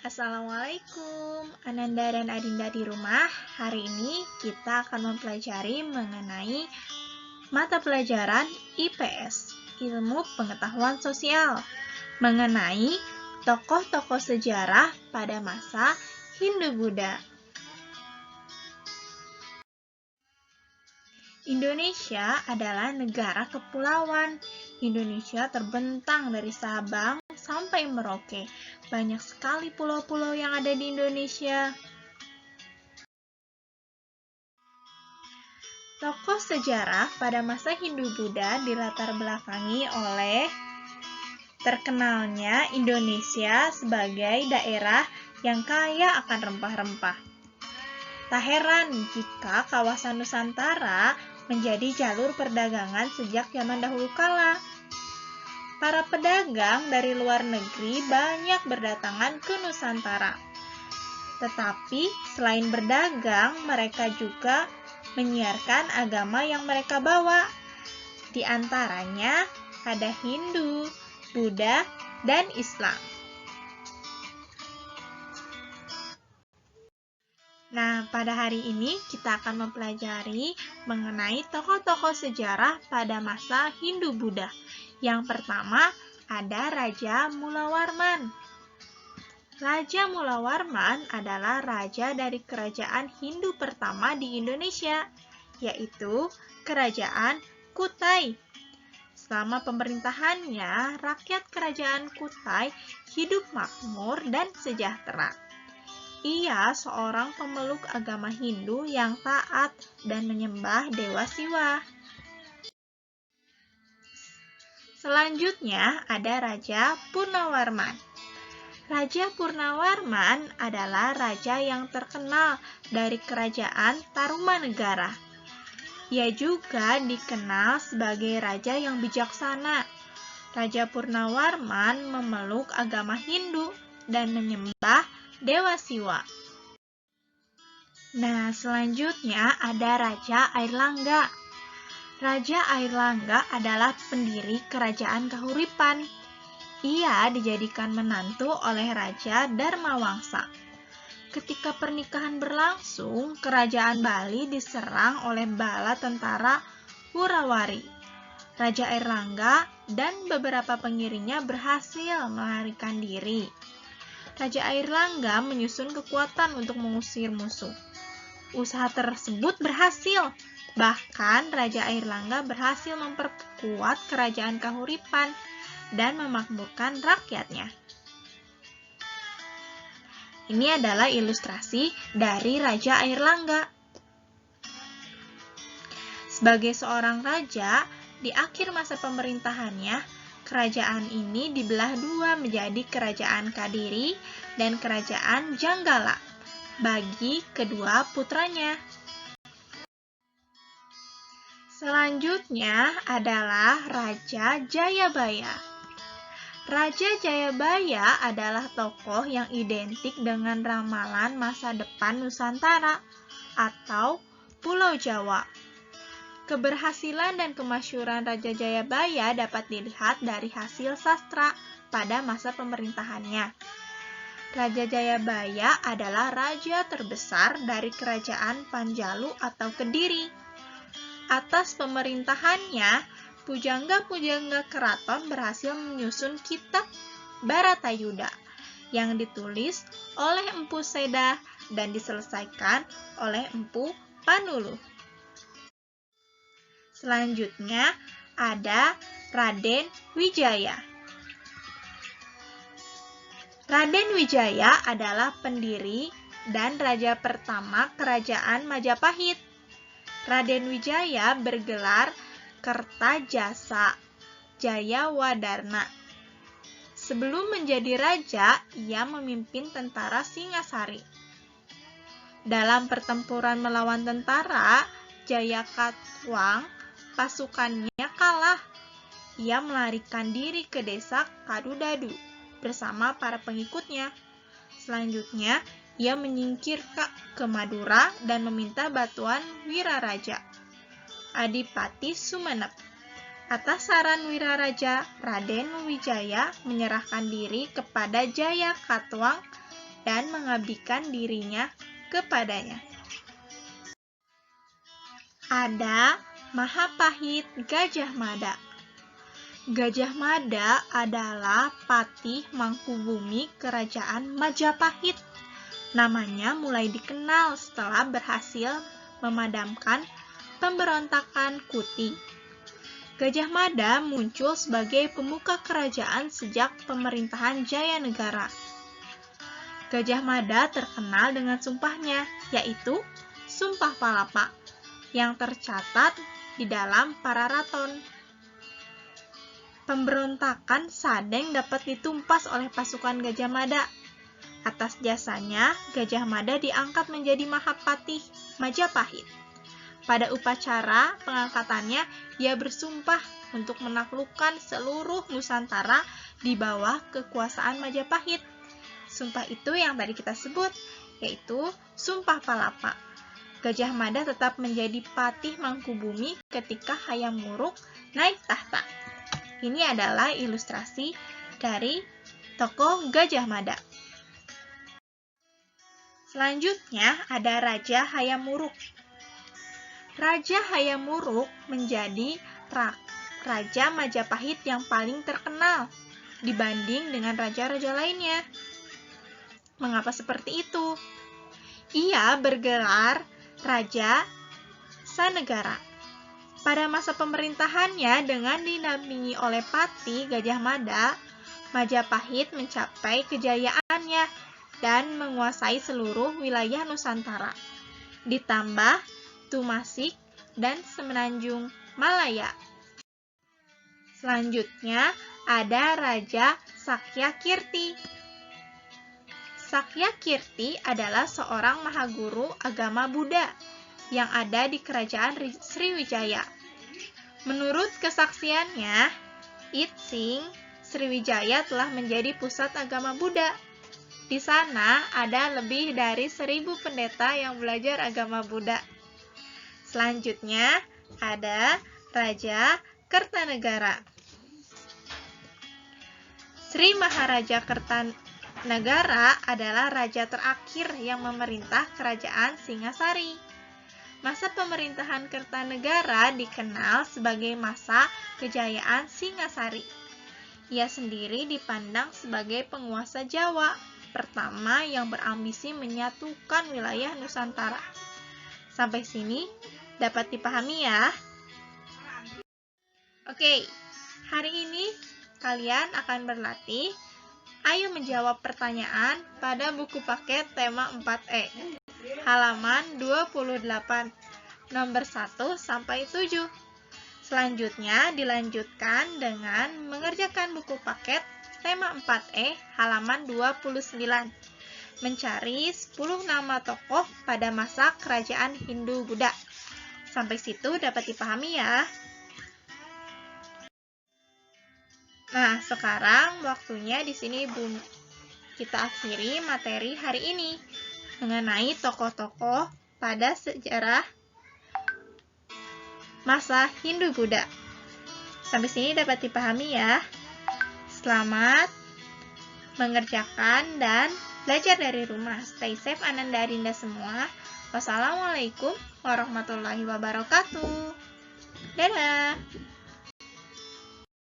Assalamualaikum, Ananda dan Adinda di rumah. Hari ini kita akan mempelajari mengenai mata pelajaran IPS, Ilmu Pengetahuan Sosial, mengenai tokoh-tokoh sejarah pada masa Hindu-Buddha. Indonesia adalah negara kepulauan. Indonesia terbentang dari Sabang sampai Merauke. Banyak sekali pulau-pulau yang ada di Indonesia. Tokoh sejarah pada masa Hindu-Buddha dilatar belakangi oleh terkenalnya Indonesia sebagai daerah yang kaya akan rempah-rempah. Tak heran jika kawasan Nusantara menjadi jalur perdagangan sejak zaman dahulu kala. Para pedagang dari luar negeri banyak berdatangan ke Nusantara. Tetapi selain berdagang, mereka juga menyiarkan agama yang mereka bawa. Di antaranya ada Hindu, Buddha, dan Islam. Nah, pada hari ini kita akan mempelajari mengenai tokoh-tokoh sejarah pada masa Hindu-Buddha. Yang pertama ada Raja Mulawarman. Raja Mulawarman adalah raja dari kerajaan Hindu pertama di Indonesia, yaitu Kerajaan Kutai. Selama pemerintahannya, rakyat kerajaan Kutai hidup makmur dan sejahtera. Ia seorang pemeluk agama Hindu yang taat dan menyembah Dewa Siwa. Selanjutnya ada Raja Purnawarman. Raja Purnawarman adalah raja yang terkenal dari kerajaan Tarumanegara. Ia juga dikenal sebagai raja yang bijaksana. Raja Purnawarman memeluk agama Hindu dan menyembah Dewa Siwa. Nah, selanjutnya ada Raja Airlangga. Raja Airlangga adalah pendiri Kerajaan Kahuripan. Ia dijadikan menantu oleh Raja Dharmawangsa. Ketika pernikahan berlangsung, Kerajaan Bali diserang oleh bala tentara Wurawari. Raja Airlangga dan beberapa pengiringnya berhasil melarikan diri. Raja Airlangga menyusun kekuatan untuk mengusir musuh. Usaha tersebut berhasil. Bahkan Raja Airlangga berhasil memperkuat kerajaan Kahuripan dan memakmurkan rakyatnya. Ini adalah ilustrasi dari Raja Airlangga. Sebagai seorang raja, di akhir masa pemerintahannya, kerajaan ini dibelah dua menjadi Kerajaan Kadiri dan Kerajaan Janggala bagi kedua putranya. Selanjutnya adalah Raja Jayabaya. Raja Jayabaya adalah tokoh yang identik dengan ramalan masa depan Nusantara atau Pulau Jawa. Keberhasilan dan kemasyhuran Raja Jayabaya dapat dilihat dari hasil sastra pada masa pemerintahannya. Raja Jayabaya adalah raja terbesar dari kerajaan Panjalu atau Kediri. Atas pemerintahannya, pujangga-pujangga keraton berhasil menyusun kitab Bharatayuda yang ditulis oleh Empu Seda dan diselesaikan oleh Empu Panuluh. Selanjutnya ada Raden Wijaya. Raden Wijaya adalah pendiri dan raja pertama Kerajaan Majapahit. Raden Wijaya bergelar Kertajasa Jayawadarna. Sebelum menjadi raja, ia memimpin tentara Singasari. Dalam pertempuran melawan tentara Jayakatwang, pasukannya kalah. Ia melarikan diri ke desa Kadudadu bersama para pengikutnya. Selanjutnya, ia menyingkir ke Madura dan meminta bantuan Wiraraja, Adipati Sumenep. Atas saran Wiraraja, Raden Wijaya menyerahkan diri kepada Jayakatwang dan mengabdikan dirinya kepadanya. Ada Mahapahit Gajah Mada. Gajah Mada adalah patih Mangkubumi Kerajaan Majapahit. Namanya mulai dikenal setelah berhasil memadamkan pemberontakan Kuti. Gajah Mada muncul sebagai pemuka kerajaan sejak pemerintahan Jayanegara. Gajah Mada terkenal dengan sumpahnya, yaitu Sumpah Palapa, yang tercatat di dalam Pararaton. Pemberontakan Sadeng dapat ditumpas oleh pasukan Gajah Mada. Atas jasanya, Gajah Mada diangkat menjadi Mahapatih Majapahit. Pada upacara pengangkatannya, ia bersumpah untuk menaklukkan seluruh Nusantara di bawah kekuasaan Majapahit. Sumpah itu yang tadi kita sebut, yaitu Sumpah Palapa. Gajah Mada tetap menjadi patih Mangkubumi ketika Hayam Wuruk naik tahta. Ini adalah ilustrasi dari tokoh Gajah Mada. Selanjutnya ada Raja Hayam Wuruk. Raja Hayam Wuruk menjadi Raja Majapahit yang paling terkenal dibanding dengan raja-raja lainnya. Mengapa seperti itu? Ia bergelar Raja Sanegara. Pada masa pemerintahannya dengan dinampingi oleh Patih Gajah Mada, Majapahit mencapai kejayaannya dan menguasai seluruh wilayah Nusantara, ditambah Tumasik dan Semenanjung Malaya. Selanjutnya ada Raja Sakyakirti. Sakyakirti adalah seorang mahaguru agama Buddha yang ada di kerajaan Sriwijaya. Menurut kesaksiannya, Itsing Sriwijaya telah menjadi pusat agama Buddha. Di sana ada lebih dari 1.000 pendeta yang belajar agama Buddha. Selanjutnya ada Raja Kertanegara. Sri Maharaja Kertanegara adalah raja terakhir yang memerintah kerajaan Singasari. Masa pemerintahan Kertanegara dikenal sebagai masa kejayaan Singasari. Ia sendiri dipandang sebagai penguasa Jawa pertama yang berambisi menyatukan wilayah Nusantara. Sampai sini dapat dipahami ya? Oke, hari ini kalian akan berlatih. Ayo menjawab pertanyaan pada buku paket tema 4E. Halaman 28, nomor 1 sampai 7. Selanjutnya dilanjutkan dengan mengerjakan buku paket tema 4E halaman 29. Mencari 10 nama tokoh pada masa kerajaan Hindu-Buddha. Sampai situ dapat dipahami ya. Nah, sekarang waktunya di sini kita akhiri materi hari ini mengenai tokoh-tokoh pada sejarah masa Hindu-Buddha. Sampai sini dapat dipahami ya. Selamat mengerjakan dan belajar dari rumah. Stay safe Ananda Adinda semua. Wassalamualaikum warahmatullahi wabarakatuh. Dadah.